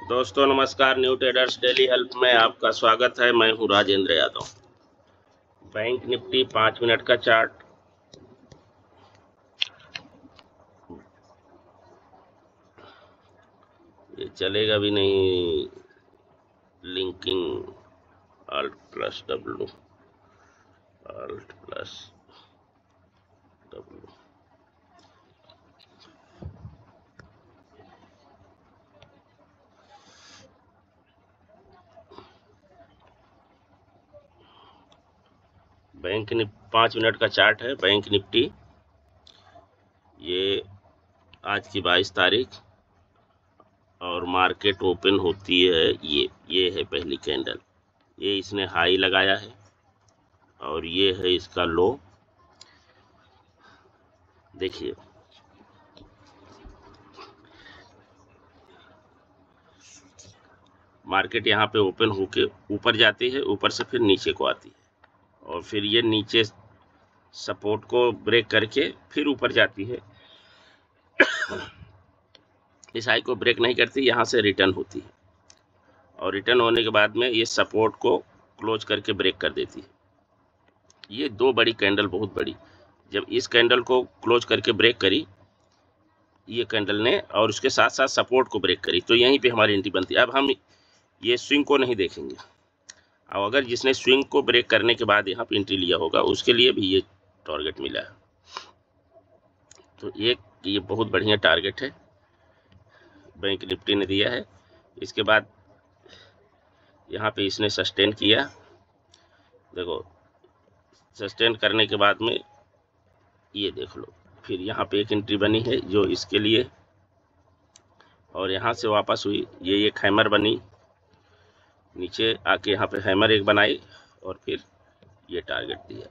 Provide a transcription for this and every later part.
दोस्तों नमस्कार, new traders daily help में आपका स्वागत है। मैं हूं Rajendra Yadav. Bank Nifty 5 minute का चार्ट, ये चलेगा भी नहीं। Linking Alt plus W, Alt plus W। Bank Nifty 5 minute का चार्ट है। बैंक निफ्टी ये आज की 22 तारीख और मार्केट ओपन होती है। ये है पहली कैंडल, ये इसने हाई लगाया है और ये है इसका लो। देखिए मार्केट यहाँ पे ओपन होके ऊपर जाती है, ऊपर से फिर नीचे को आती है और फिर ये नीचे सपोर्ट को ब्रेक करके फिर ऊपर जाती है। इस हाई को ब्रेक नहीं करती, यहाँ से रिटर्न होती है और रिटर्न होने के बाद में ये सपोर्ट को क्लोज करके ब्रेक कर देती है। ये दो बड़ी कैंडल, बहुत बड़ी, जब इस कैंडल को क्लोज करके ब्रेक करी ये कैंडल ने और उसके साथ साथ सपोर्ट को ब्रेक करी, तो यहीं पे हमारी एंट्री बनती है। अब हम ये स्विंग को नहीं देखेंगे। अब अगर जिसने स्विंग को ब्रेक करने के बाद यहाँ पे एंट्री लिया होगा उसके लिए भी ये टारगेट मिला है, तो ये बहुत बढ़िया टारगेट है बैंक निफ्टी ने दिया है। इसके बाद यहाँ पे इसने सस्टेन किया, देखो सस्टेन करने के बाद में ये देख लो, फिर यहाँ पे एक एंट्री बनी है जो इसके लिए, और यहाँ से वापस हुई, ये एक हैमर बनी, नीचे आके यहाँ पे हैमर एक बनाई और फिर ये टारगेट दिया।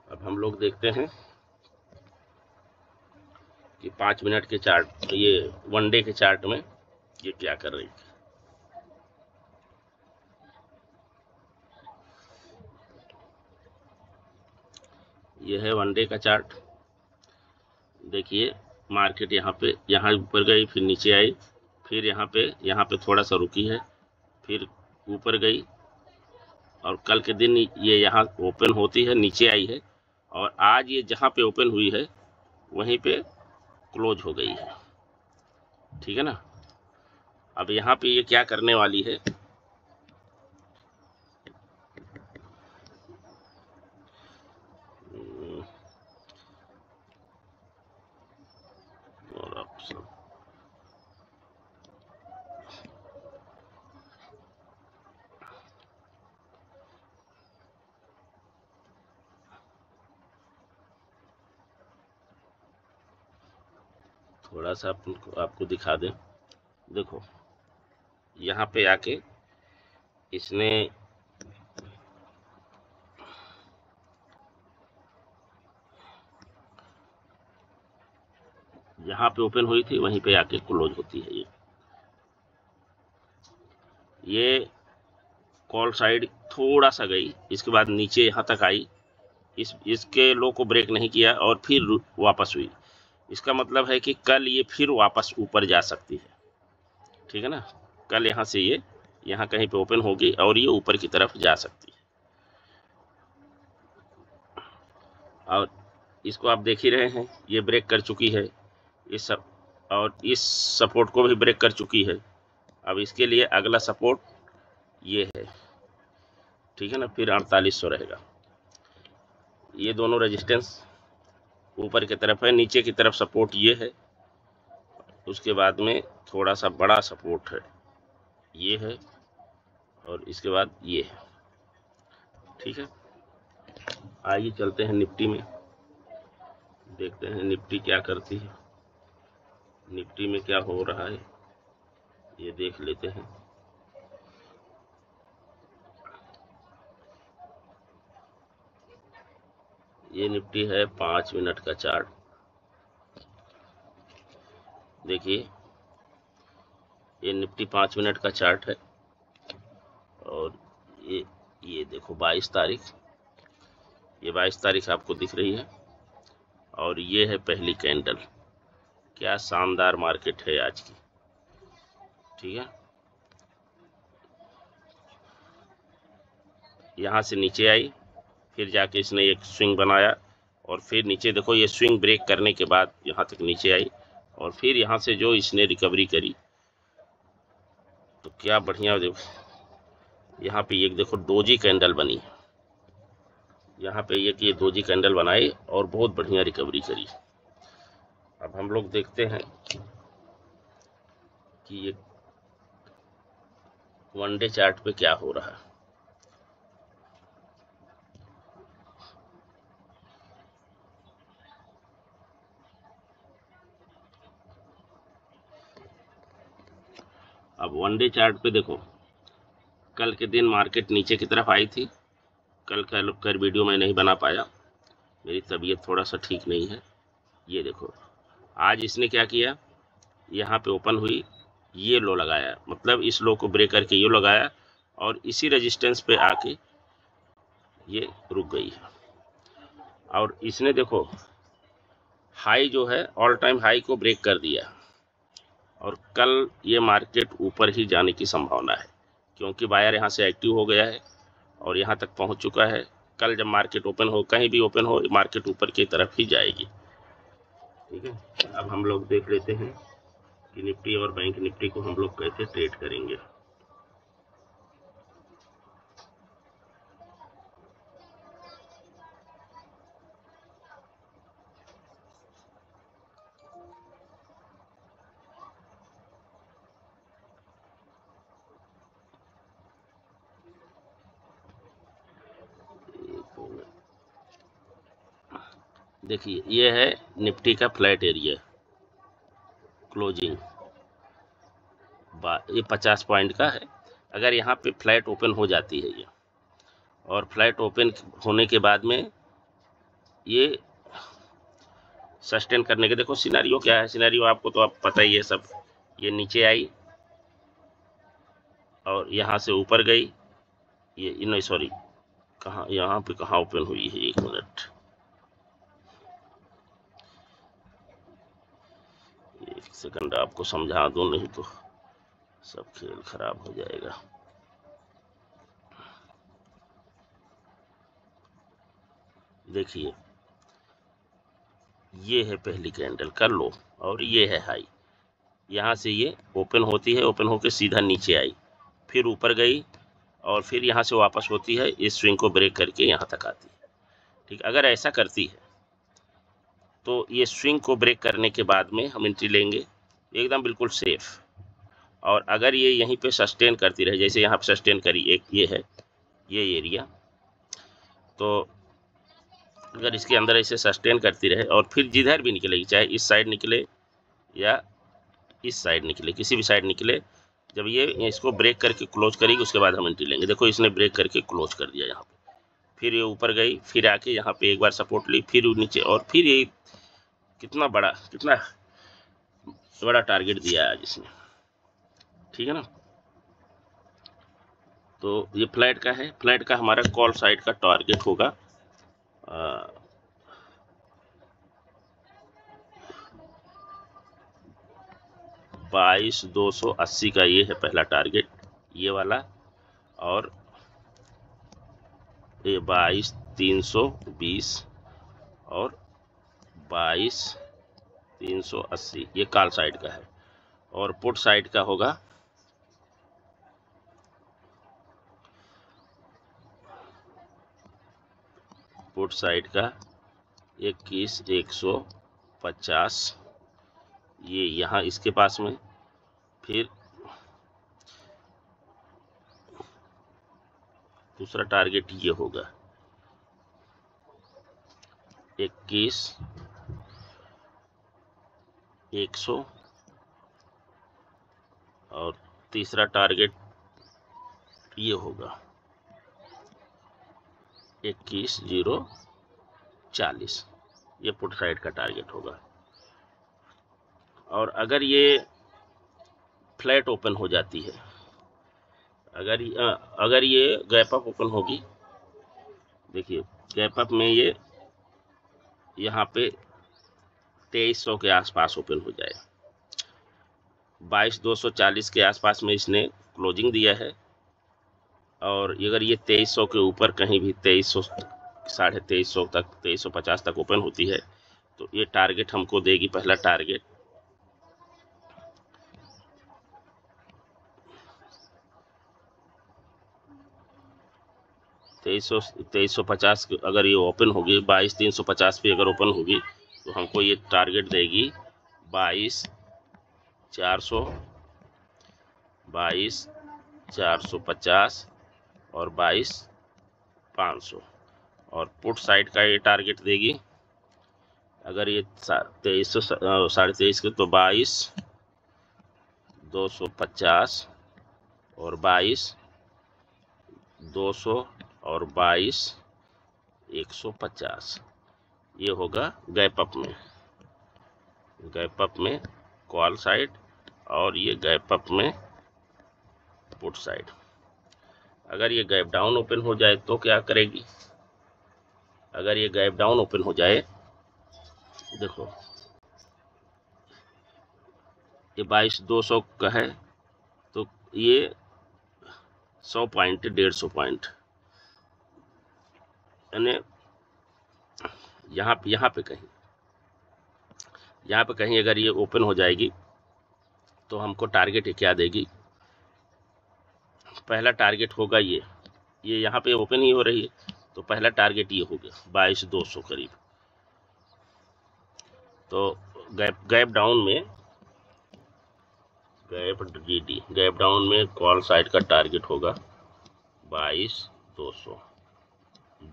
अब हम लोग देखते हैं कि 5 मिनट के चार्ट, ये वन डे के चार्ट में ये क्या कर रही है। ये है वन डे का चार्ट। देखिए मार्केट यहाँ ऊपर गई, फिर नीचे आई, फिर यहाँ पे थोड़ा सा रुकी है, फिर ऊपर गई और कल के दिन ये यहाँ ओपन होती है, नीचे आई है और आज ये जहाँ पे ओपन हुई है वहीं पे क्लोज हो गई है। ठीक है ना। अब यहाँ पे ये क्या करने वाली है, थोड़ा सा आपको दिखा दें। देखो यहाँ पे आके इसने जहाँ पे ओपन हुई थी वहीं पे आके क्लोज होती है। ये कॉल साइड थोड़ा सा गई, इसके बाद नीचे यहाँ तक आई, इसके लो को ब्रेक नहीं किया और फिर वापस हुई। इसका मतलब है कि कल ये फिर वापस ऊपर जा सकती है। ठीक है ना। कल यहाँ से ये यहाँ कहीं पे ओपन होगी और ये ऊपर की तरफ जा सकती है। और इसको आप देख ही रहे हैं, ये ब्रेक कर चुकी है इस सब, और इस सपोर्ट को भी ब्रेक कर चुकी है। अब इसके लिए अगला सपोर्ट ये है। ठीक है ना। फिर 4800 रहेगा। ये दोनों रेजिस्टेंस ऊपर की तरफ है, नीचे की तरफ सपोर्ट ये है, उसके बाद में थोड़ा सा बड़ा सपोर्ट है ये है और इसके बाद ये है। ठीक है। आइए चलते हैं निफ्टी में, देखते हैं निफ्टी क्या करती है, निफ्टी में क्या हो रहा है ये देख लेते हैं। ये निफ्टी है 5 मिनट का चार्ट। देखिए ये निफ्टी 5 मिनट का चार्ट है और ये देखो 22 तारीख, ये 22 तारीख आपको दिख रही है। और ये है पहली कैंडल। क्या शानदार मार्केट है आज की, ठीक है। यहाँ से नीचे आई, फिर जाके इसने एक स्विंग बनाया और फिर नीचे देखो ये स्विंग ब्रेक करने के बाद यहाँ तक नीचे आई और फिर यहाँ से जो इसने रिकवरी करी तो क्या बढ़िया। देखो यहाँ पे एक देखो डोजी कैंडल बनी, यहाँ पे ये डोजी कैंडल बनाई और बहुत बढ़िया रिकवरी करी। अब हम लोग देखते हैं कि ये वन डे चार्ट पे क्या हो रहा है। अब वन डे चार्ट पे देखो, कल के दिन मार्केट नीचे की तरफ आई थी। कल वीडियो मैं नहीं बना पाया, मेरी तबीयत थोड़ा सा ठीक नहीं है। ये देखो आज इसने क्या किया, यहाँ पे ओपन हुई, ये लो लगाया, मतलब इस लो को ब्रेक करके ये लगाया और इसी रेजिस्टेंस पे आके ये रुक गई है। और इसने देखो हाई जो है ऑल टाइम हाई को ब्रेक कर दिया और कल ये मार्केट ऊपर ही जाने की संभावना है, क्योंकि बायर यहाँ से एक्टिव हो गया है और यहाँ तक पहुँच चुका है। कल जब मार्केट ओपन हो, कहीं भी ओपन हो, मार्केट ऊपर की तरफ ही जाएगी, ठीक है। अब हम लोग देख लेते हैं कि निफ्टी और बैंक निफ्टी को हम लोग कैसे ट्रेड करेंगे। देखिए ये है निफ्टी का फ्लैट एरिया क्लोजिंग, ये 50 पॉइंट का है। अगर यहाँ पे फ्लैट ओपन हो जाती है ये, और फ्लैट ओपन होने के बाद में ये सस्टेन करने के, देखो सिनेरियो क्या है, सिनेरियो आपको तो आप पता ही है सब। ये नीचे आई और यहाँ से ऊपर गई, ये नहीं सॉरी, कहाँ यहाँ पे कहाँ ओपन हुई है, एक मिनट, एक सेकंड आपको समझा दूं, नहीं तो सब खेल खराब हो जाएगा। देखिए ये है पहली कैंडल कर लो और ये है हाई, यहाँ से ये ओपन होती है, ओपन होकर सीधा नीचे आई, फिर ऊपर गई और फिर यहाँ से वापस होती है, इस स्विंग को ब्रेक करके यहाँ तक आती है, ठीक। अगर ऐसा करती है तो ये स्विंग को ब्रेक करने के बाद में हम एंट्री लेंगे एकदम बिल्कुल सेफ। और अगर ये यहीं पे सस्टेन करती रहे, जैसे यहाँ पे सस्टेन करी, एक ये है ये एरिया, तो अगर इसके अंदर ऐसे सस्टेन करती रहे और फिर जिधर भी निकलेगी, चाहे इस साइड निकले या इस साइड निकले, किसी भी साइड निकले, जब ये इसको ब्रेक करके क्लोज करेगी उसके बाद हम एंट्री लेंगे। देखो इसने ब्रेक करके क्लोज कर दिया यहाँ पे, फिर ये ऊपर गई, फिर आके यहाँ पे एक बार सपोर्ट ली, फिर नीचे, और फिर ये कितना बड़ा टारगेट दिया आज इसने, ठीक है ना। तो ये फ्लैट का है, फ्लैट का हमारा कॉल साइड का टारगेट होगा 22,280 का, ये है पहला टारगेट, ये वाला, और ये 22,320 और 22,380 ये कॉल साइड का है। और पुट साइड का होगा पुट साइड का 21,150, ये यहाँ इसके पास में, फिर दूसरा टारगेट ये होगा 21,100, और तीसरा टारगेट ये होगा 21,040, ये पुट साइड का टारगेट होगा। और अगर ये फ्लैट ओपन हो जाती है, अगर ये गैप अप ओपन होगी, देखिए गैप अप में ये यहाँ पे 2300 के आसपास ओपन हो जाए। 22,240 के आसपास में इसने क्लोजिंग दिया है, और अगर ये 2300 के ऊपर कहीं भी 2300 साढ़े 2300 तक 2350 तक ओपन होती है तो ये टारगेट हमको देगी। पहला टारगेट 2350 अगर ये ओपन होगी, 22,350 पे अगर ओपन होगी तो हमको ये टारगेट देगी 22,400, 22,450 और 22,500। और पुट साइड का ये टारगेट देगी, अगर ये 2300 साढ़े 23 के तो 22,250 और 22,200 और 22,150। ये होगा गैप अप में, कॉल साइड, और ये गैप अप में पुट साइड। अगर ये गैप डाउन ओपन हो जाए तो क्या करेगी? अगर ये गैप डाउन ओपन हो जाए, देखो ये 22,200 का है तो ये 100 पॉइंट 150 पॉइंट, यानी यहाँ पे कहीं अगर ये ओपन हो जाएगी तो हमको टारगेट क्या देगी? पहला टारगेट होगा ये यहाँ पे ओपन ही हो रही है तो पहला टारगेट ये हो गया 22,200 करीब। तो गैप डाउन में कॉल साइड का टारगेट होगा 22,200,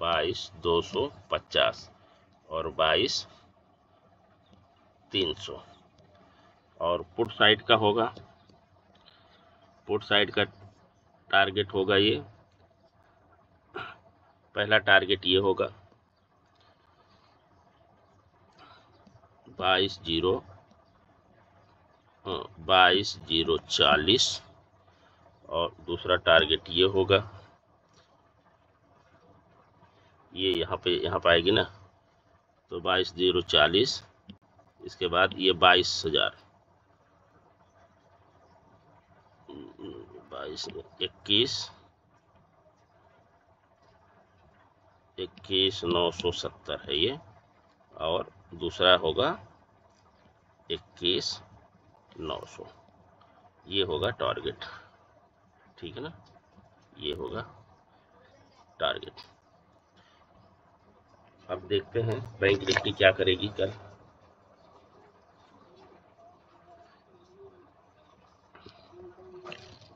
22,250 और 22,300। और पुट साइड का टारगेट होगा ये, पहला टारगेट ये होगा 22,040 और दूसरा टारगेट ये होगा, ये यहाँ पे आएगी ना, तो 22,040। इसके बाद ये 22,000, 21,970 है ये, और दूसरा होगा 21,900। ये होगा टारगेट, ठीक है ना, ये होगा टारगेट। अब देखते हैं बैंक निफ्टी क्या करेगी कल।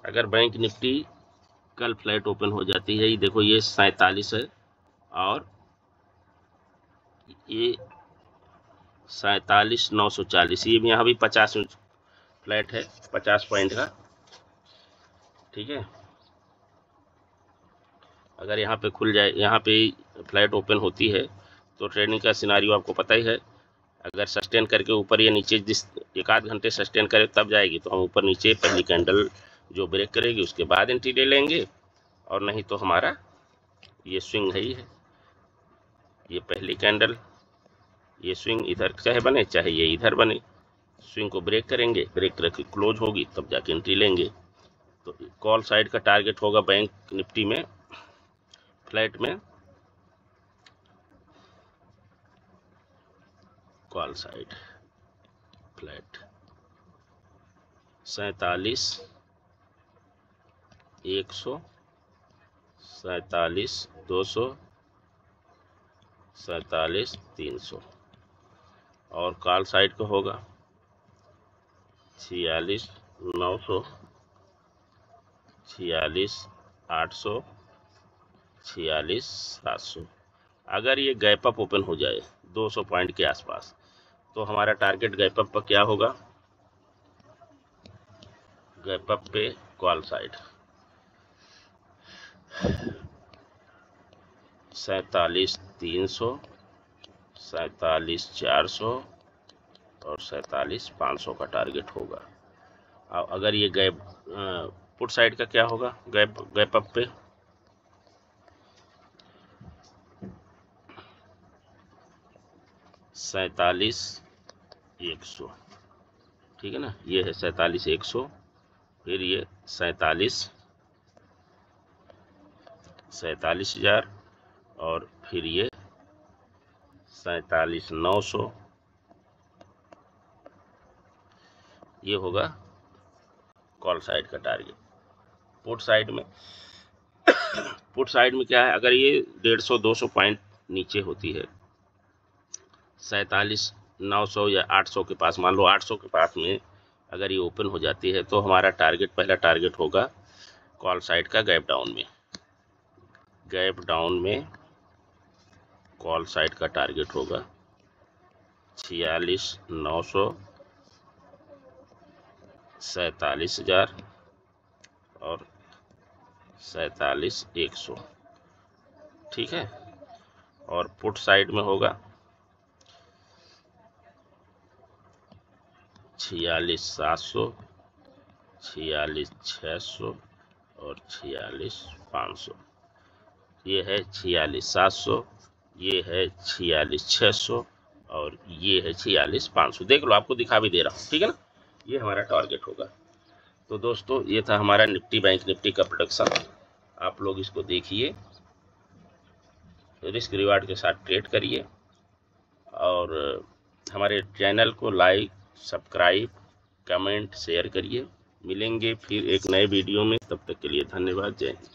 अगर बैंक निफ्टी कल फ्लैट ओपन हो जाती है, ये देखो ये 47 है और ये 47,940, ये यहाँ भी 50 फ्लैट है, 50 पॉइंट का, ठीक है। अगर यहाँ पे खुल जाए, यहाँ पे फ्लैट ओपन होती है तो ट्रेडिंग का सिनारियो आपको पता ही है। अगर सस्टेन करके ऊपर या नीचे जिस एक आध घंटे सस्टेन करे तब जाएगी, तो हम ऊपर नीचे पहली कैंडल जो ब्रेक करेगी उसके बाद एंट्री ले लेंगे, और नहीं तो हमारा ये स्विंग है, ये पहली कैंडल, ये स्विंग इधर चाहे बने चाहे ये इधर बने, स्विंग को ब्रेक करेंगे, ब्रेक करके क्लोज होगी तब जाके एंट्री लेंगे। तो कॉल साइड का टारगेट होगा बैंक निफ्टी में फ्लैट में, कॉल साइड फ्लैट 47,100, 47,200, 47,300। और कॉल साइड का होगा 46,900, 46,800, 46,700। अगर ये गैप अप ओपन हो जाए 200 पॉइंट के आसपास तो हमारा टारगेट गैप अप पर क्या होगा? गैप अप पे कॉल साइड 47,300, 47,400 और 47,500 का टारगेट होगा। अब अगर ये गैप पुट साइड का क्या होगा? गैप अप पे 47,000, 100, ठीक है ना। ये है 47,100, फिर ये 47,000 और फिर ये 47,900। ये होगा कॉल साइड का टारगेट। पुट साइड में क्या है, अगर ये 150-200 पॉइंट नीचे होती है 47,900 या 800 के पास, मान लो 800 के पास में अगर ये ओपन हो जाती है, तो हमारा टारगेट, पहला टारगेट होगा कॉल साइड का गैप डाउन में कॉल साइड का टारगेट होगा 46,900, 47,000 और 47,100, ठीक है। और पुट साइड में होगा 46,700, 46,600 और 46,500। ये है 46,700, ये है 46,600 और ये है 46,500। देख लो, आपको दिखा भी दे रहा हूँ, ठीक है ना। ये हमारा टारगेट होगा। तो दोस्तों, ये था हमारा निफ्टी बैंक निफ्टी का प्रोडक्शन। आप लोग इसको देखिए, रिस्क रिवार्ड के साथ ट्रेड करिए और हमारे चैनल को लाइक, सब्सक्राइब, कमेंट, शेयर करिए। मिलेंगे फिर एक नए वीडियो में, तब तक के लिए धन्यवाद। जय हिंद।